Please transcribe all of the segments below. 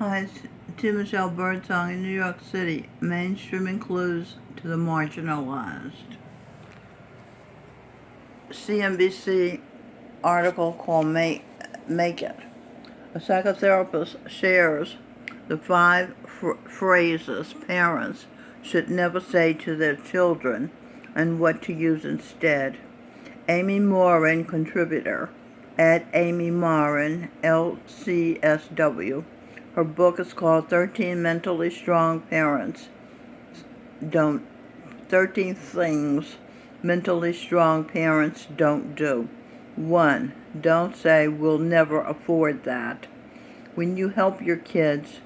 Hi, it's Tim Michelle Birdsong in New York City. Mainstreaming clues to the marginalized. CNBC article called Make It. A psychotherapist shares the five phrases parents should never say to their children and what to use instead. Amy Morin, contributor at Amy Morin, LCSW. Her book is called 13 Mentally Strong Parents Don't 13 Things Mentally Strong Parents Don't Do. 1. Don't say, "We'll never afford that." When you help your kids,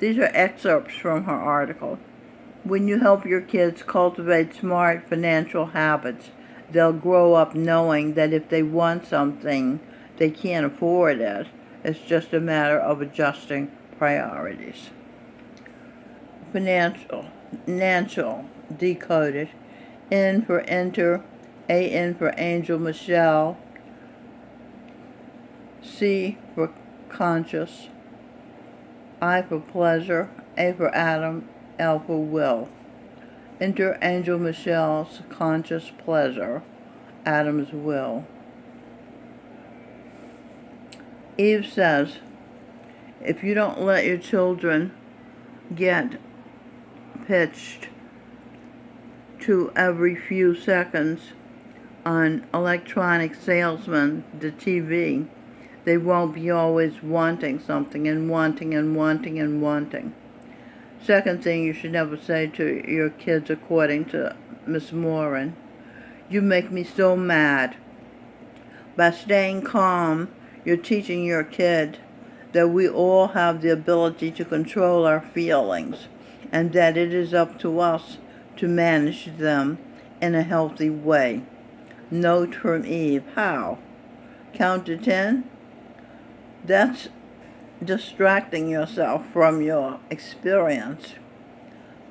these are excerpts from her article. When you help your kids cultivate smart financial habits, they'll grow up knowing that if they want something, they can't afford it. It's just a matter of adjusting priorities. Financial, decoded. N for enter, AN for Angel Michelle, C for conscious, I for pleasure, A for Adam, L for will. Enter Angel Michelle's conscious pleasure, Adam's will. Eve says, if you don't let your children get pitched to every few seconds on electronic salesman, the TV, they won't be always wanting something and wanting and wanting and wanting. Second thing you should never say to your kids, according to Miss Morin, you make me so mad. By staying calm, you're teaching your kid that we all have the ability to control our feelings and that it is up to us to manage them in a healthy way. Note from Eve. How? Count to 10? That's distracting yourself from your experience.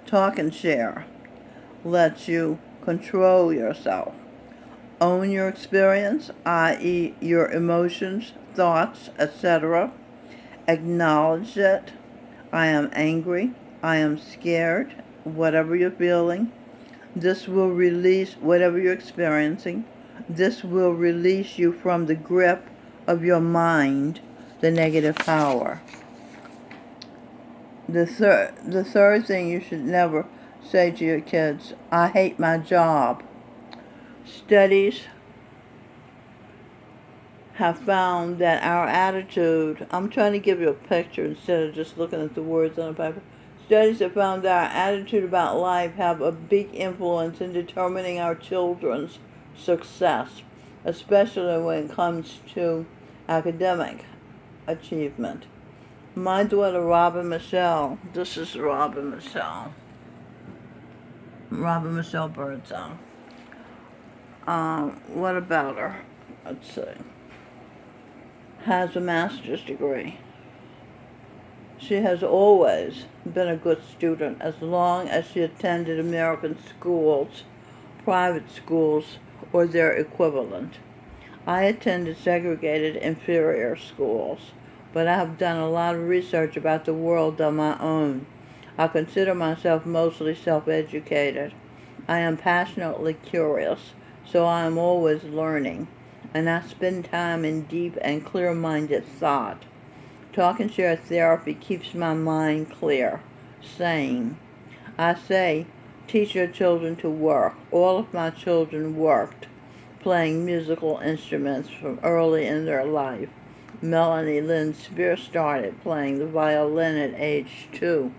Talk and share lets you control yourself. Own your experience, i.e., your emotions, thoughts, etc. Acknowledge it. I am angry. I am scared. Whatever you're feeling, this will release whatever you're experiencing. This will release you from the grip of your mind, the negative power. The third thing you should never say to your kids, I hate my job. Studies have found that our attitude, I'm trying to give you a picture instead of just looking at the words on the paper. Studies have found that our attitude about life have a big influence in determining our children's success, especially when it comes to academic achievement. My daughter, Robin Michelle, this is Robin Michelle Birdsong. What about her? Let's see. Has a master's degree. She has always been a good student as long as she attended American schools, private schools, or their equivalent. I attended segregated inferior schools, but I have done a lot of research about the world on my own. I consider myself mostly self-educated. I am passionately curious, so I am always learning, and I spend time in deep and clear-minded thought. Talk and share therapy keeps my mind clear, sane. I say, teach your children to work. All of my children worked, playing musical instruments from early in their life. Melanie Lynn Spear started playing the violin at age 2.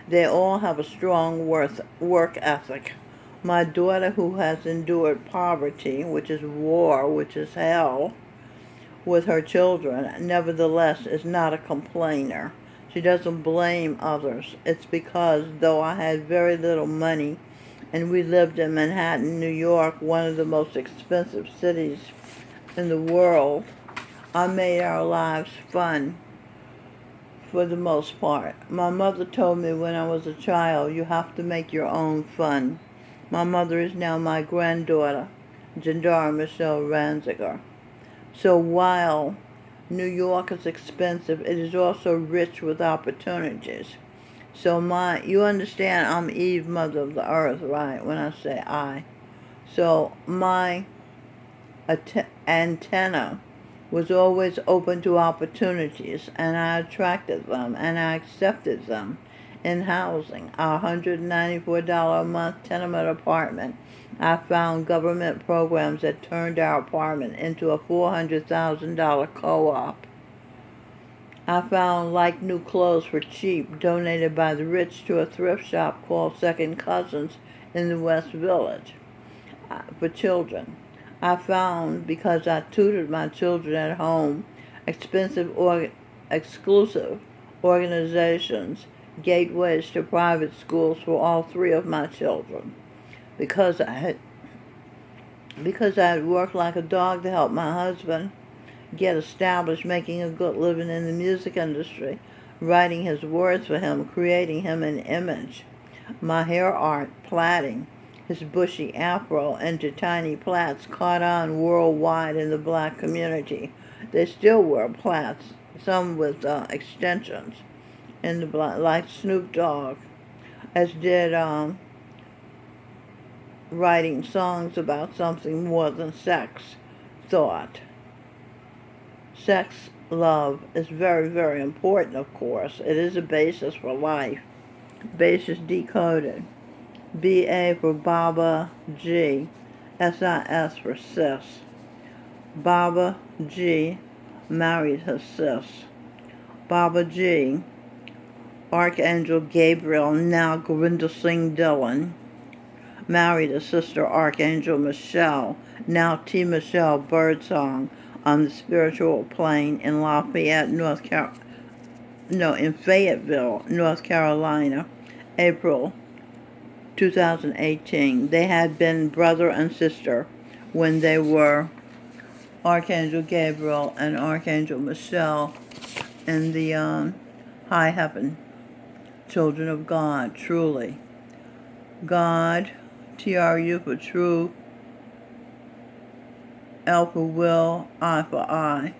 They all have a strong work ethic. My daughter, who has endured poverty, which is war, which is hell, with her children, nevertheless is not a complainer. She doesn't blame others. It's because, though I had very little money and we lived in Manhattan, New York, one of the most expensive cities in the world, I made our lives fun for the most part. My mother told me when I was a child, you have to make your own fun. My mother is now my granddaughter, Jandara Michelle Ranziger. So while New York is expensive. It is also rich with opportunities. So you understand I'm Eve, mother of the earth, right, when I say I. So my antenna was always open to opportunities, and I attracted them, and I accepted them in housing. Our $194 a month tenement apartment, I found government programs that turned our apartment into a $400,000 co-op. I found like new clothes for cheap, donated by the rich to a thrift shop called Second Cousins in the West Village for children. I found, because I tutored my children at home, exclusive organizations, gateways to private schools for all three of my children. Because I had worked like a dog to help my husband get established, making a good living in the music industry, writing his words for him, creating him an image. My hair art, plaiting his bushy afro into tiny plaits, caught on worldwide in the black community. They still wear plaits, some with extensions in the black, like Snoop Dogg, as did writing songs about something more than sex, thought. Sex, love is very, very important, of course. It is a basis for life. Basis decoded. B-A for Baba G. S-I-S for sis. Baba G married his sis. Baba G, Archangel Gabriel, now Govinda Singh Dillon, married his sister Archangel Michelle, now T. Michelle Birdsong, on the spiritual plane in in Fayetteville, North Carolina, April 2018. They had been brother and sister when they were Archangel Gabriel and Archangel Michelle in the high heaven, children of God, truly. God, T-R-U for true, L for will, I for I,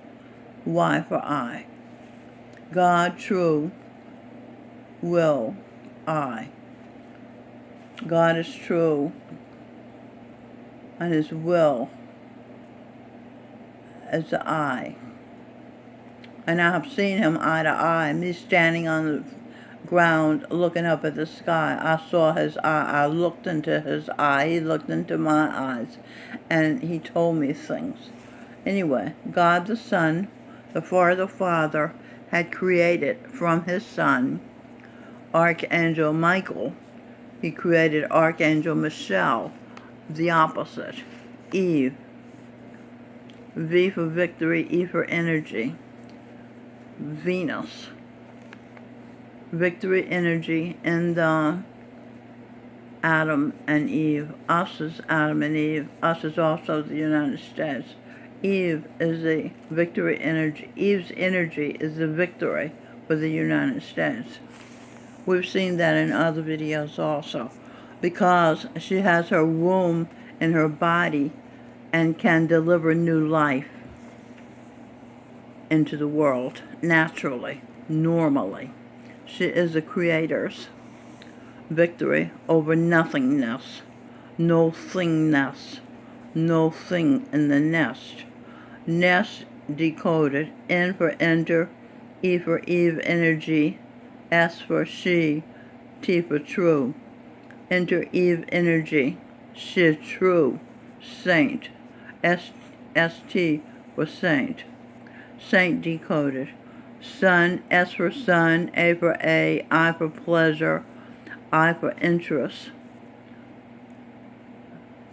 Y for I. God, true, will, I. God is true, and his will is the I. And I have seen him eye to eye, me standing on the ground looking up at the sky. I saw his eye. I looked into his eye. He looked into my eyes, and he told me things. Anyway, God the Son, the Father, had created from his Son Archangel Michael. He created Archangel Michelle, the opposite, Eve. V for victory, E for energy. Venus. Victory energy in the Adam and Eve. Us is Adam and Eve. Us is also the United States. Eve is the victory energy. Eve's energy is the victory for the United States. We've seen that in other videos also, because she has her womb in her body and can deliver new life into the world naturally, normally. She is the creator's victory over nothingness, no thingness, no thing in the nest. Nest decoded, N for enter, E for Eve energy, S for she, T for true. Enter Eve energy, she true, saint, S-T for saint. Saint decoded. Sun, S for sun, A for A, I for pleasure, I for interest,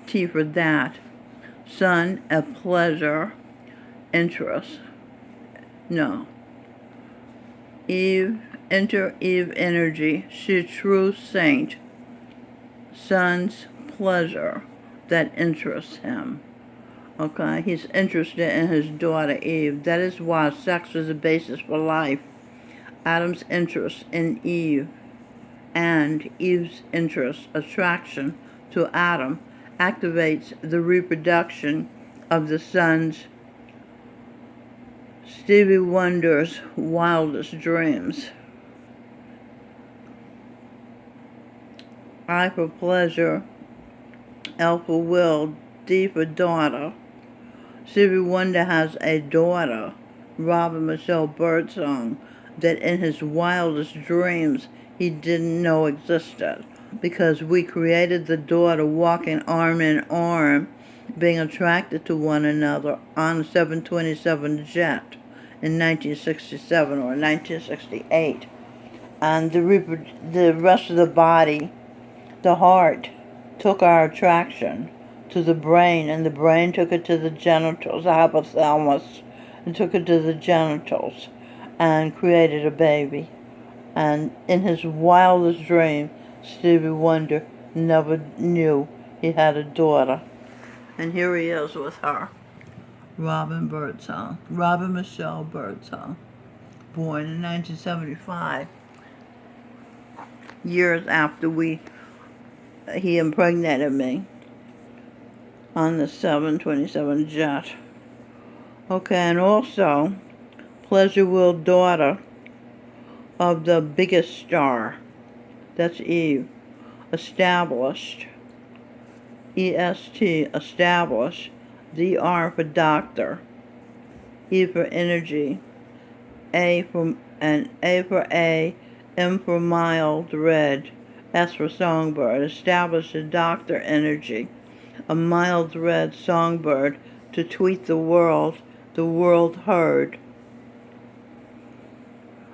T for that. Sun, a pleasure, interest. No. Eve, enter Eve energy, she true saint. Sun's pleasure that interests him. Okay, he's interested in his daughter Eve. That is why sex is the basis for life. Adam's interest in Eve and Eve's interest, attraction to Adam, activates the reproduction of the son's Stevie Wonder's wildest dreams. I for pleasure, L for will, D for daughter. Stevie Wonder has a daughter, Robin Michelle Birdsong, that in his wildest dreams he didn't know existed, because we created the daughter walking arm in arm, being attracted to one another on a 727 jet in 1967 or 1968. And the rest of the body, the heart, took our attraction to the brain, and the brain took it to the genitals, the hypothalamus, and took it to the genitals and created a baby. And in his wildest dream, Stevie Wonder never knew he had a daughter. And here he is with her, Robin Michelle Birdsong, born in 1975, years after he impregnated me on the 727 jet. Okay, and also Pleasure Will, daughter of the biggest star, that's Eve, established, EST, established, DR for doctor, E for energy, A for M for mild red, S for songbird, established a doctor energy, a mild red songbird to tweet the world heard.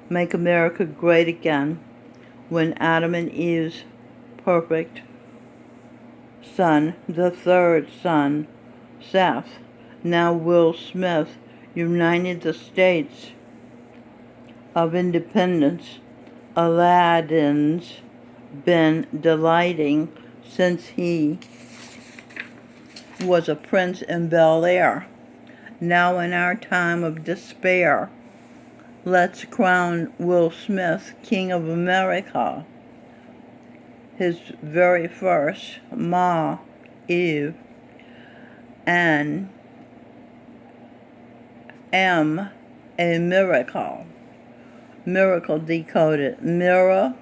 Make America great again, when Adam and Eve's perfect son, the third son, Seth, now Will Smith, united the states of independence. Aladdin's been delighting since he was a prince in Bel-Air. Now in our time of despair, let's crown Will Smith King of America. His very first Ma, Eve, and M, a miracle. Miracle decoded. Mirror,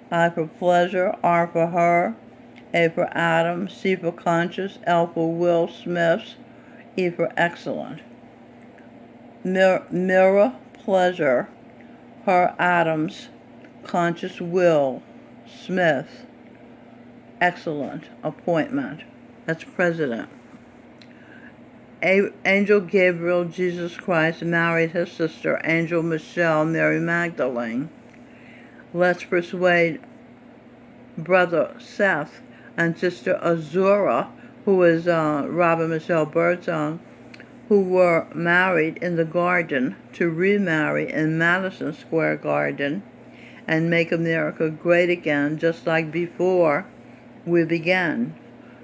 I for pleasure, R for her, A for Adam, C for conscious, L for Will Smith, E for excellent. Mirror, pleasure, her Adams, conscious Will Smith, excellent, appointment. That's president. Angel Gabriel Jesus Christ married his sister, Angel Michelle Mary Magdalene. Let's persuade brother Seth and sister Azura, who is Robin Michelle Birdsong, who were married in the garden, to remarry in Madison Square Garden and make America great again, just like before we began,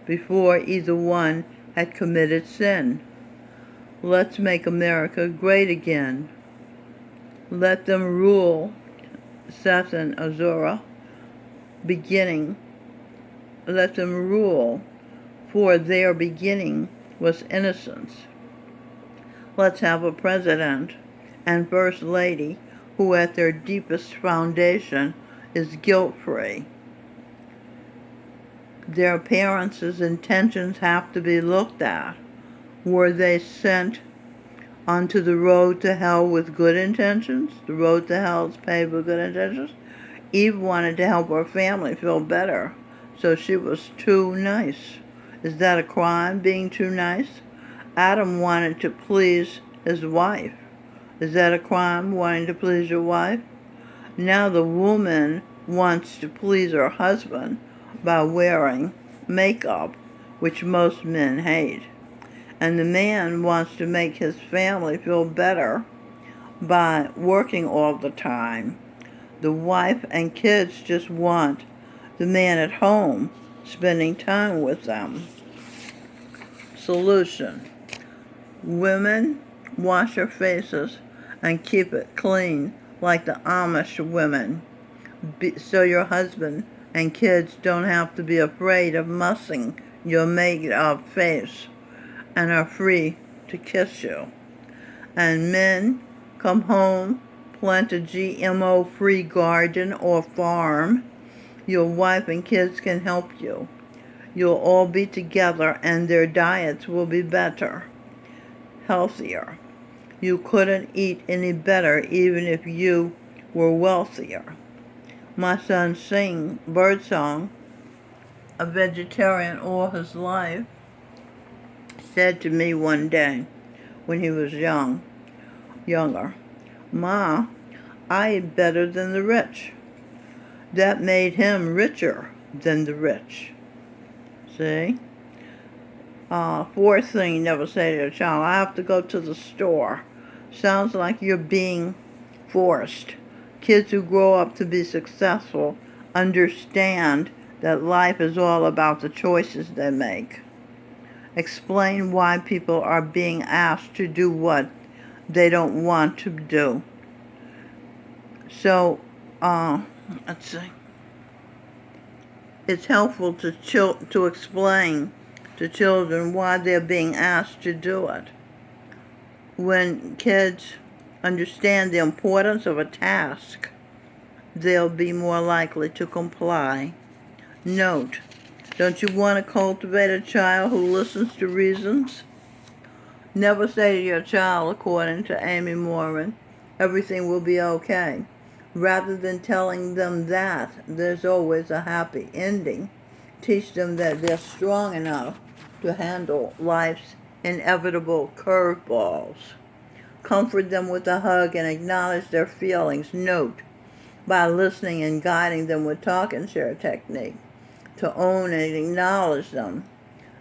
before either one had committed sin. Let's make America great again. Let them rule, Seth and Azura, beginning. Let them rule, for their beginning was innocence. Let's have a president and first lady who at their deepest foundation is guilt-free. Their appearances, intentions have to be looked at. Were they sent onto the road to hell with good intentions? The road to hell is paved with good intentions. Eve wanted to help her family feel better, so she was too nice. Is that a crime, being too nice? Adam wanted to please his wife. Is that a crime, wanting to please your wife? Now the woman wants to please her husband by wearing makeup, which most men hate. And the man wants to make his family feel better by working all the time. The wife and kids just want the man at home spending time with them. Solution: women, wash your faces and keep it clean like the Amish women, so your husband and kids don't have to be afraid of mussing your made-up face and are free to kiss you. And men, Come home, plant a GMO-free garden or farm. Your wife and kids can help you. You'll all be together and their diets will be better, healthier. You couldn't eat any better even if you were wealthier. My son sings birdsong, a vegetarian all his life, said to me one day when he was younger, "Ma, I eat better than the rich." That made him richer than the rich. See? Fourth thing, never say to your child, "I have to go to the store." Sounds like you're being forced. Kids who grow up to be successful understand that life is all about the choices they make. Explain why people are being asked to do what they don't want to do. So, let's see. It's helpful to explain to children why they're being asked to do it. When kids understand the importance of a task, they'll be more likely to comply. Note, don't you want to cultivate a child who listens to reasons? Never say to your child, according to Amy Morin, "Everything will be okay." Rather than telling them that there's always a happy ending, teach them that they're strong enough to handle life's inevitable curveballs. Comfort them with a hug and acknowledge their feelings. Note, by listening and guiding them with talk and share technique, to own and acknowledge them.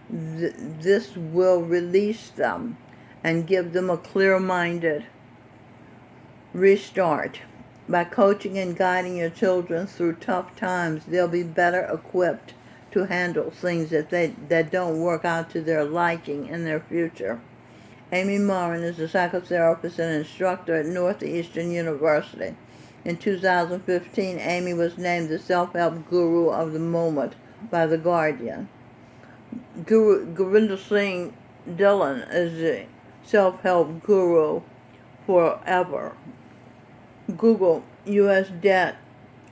This will release them and give them a clear-minded restart. By coaching and guiding your children through tough times, they'll be better equipped to handle things that don't work out to their liking in their future. Amy Morin is a psychotherapist and instructor at Northeastern University. In 2015, Amy was named the Self-Help Guru of the Moment by The Guardian. Gurinder Singh Dhillon is the self-help guru forever. Google U.S. debt.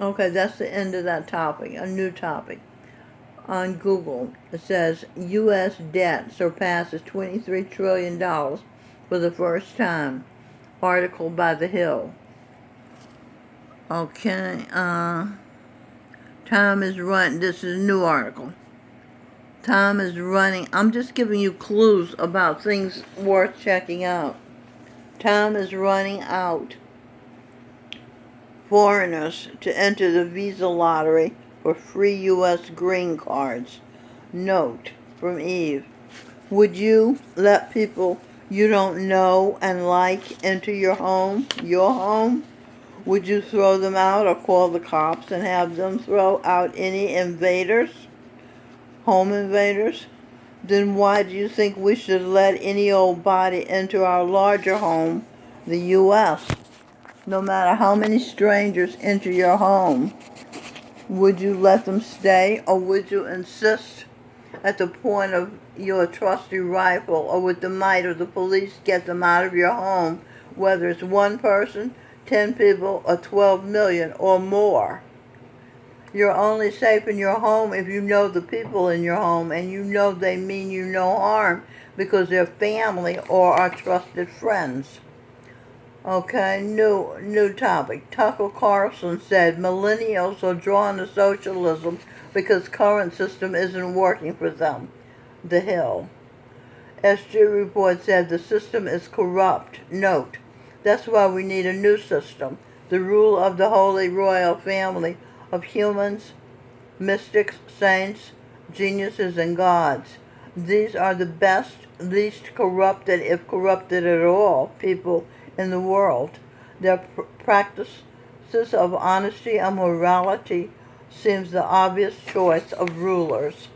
Okay, that's the end of that topic. A new topic. On Google, it says U.S. debt surpasses $23 trillion for the first time. Article by The Hill. Okay, time is running. This is a new article. Time is running. I'm just giving you clues about things worth checking out. Time is running out. Foreigners to enter the visa lottery for free U.S. green cards. Note from Eve. Would you let people you don't know and like into your home? Your home? Would you throw them out or call the cops and have them throw out any invaders? Home invaders? Then why do you think we should let any old body into our larger home, the U.S.? No matter how many strangers enter your home, would you let them stay, or would you insist at the point of your trusty rifle or with the might of the police get them out of your home, whether it's one person, 10 people, or 12 million or more? You're only safe in your home if you know the people in your home and you know they mean you no harm because they're family or are trusted friends. Okay, new topic. Tucker Carlson said millennials are drawn to socialism because current system isn't working for them. The Hill. SG report said the system is corrupt. Note, that's why we need a new system. The rule of the holy royal family of humans, mystics, saints, geniuses, and gods. These are the best, least corrupted, if corrupted at all, people in the world. Their practices of honesty and morality seems the obvious choice of rulers.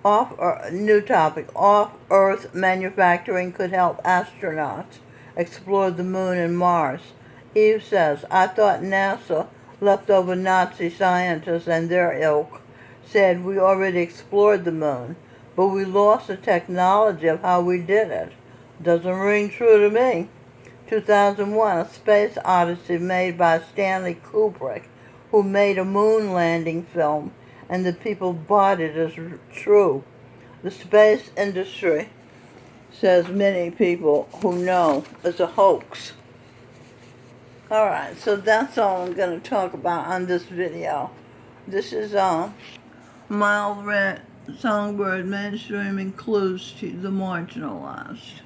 New topic. Off-Earth manufacturing could help astronauts explore the moon and Mars. Eve says, I thought NASA, leftover Nazi scientists and their ilk, said we already explored the moon, but we lost the technology of how we did it. Doesn't ring true to me. 2001, A Space Odyssey made by Stanley Kubrick, who made a moon landing film, and the people bought it as true. The space industry, says many people who know, is a hoax. Alright, so that's all I'm going to talk about on this video. This is Mild Red Songbird mainstreaming clues to the marginalized.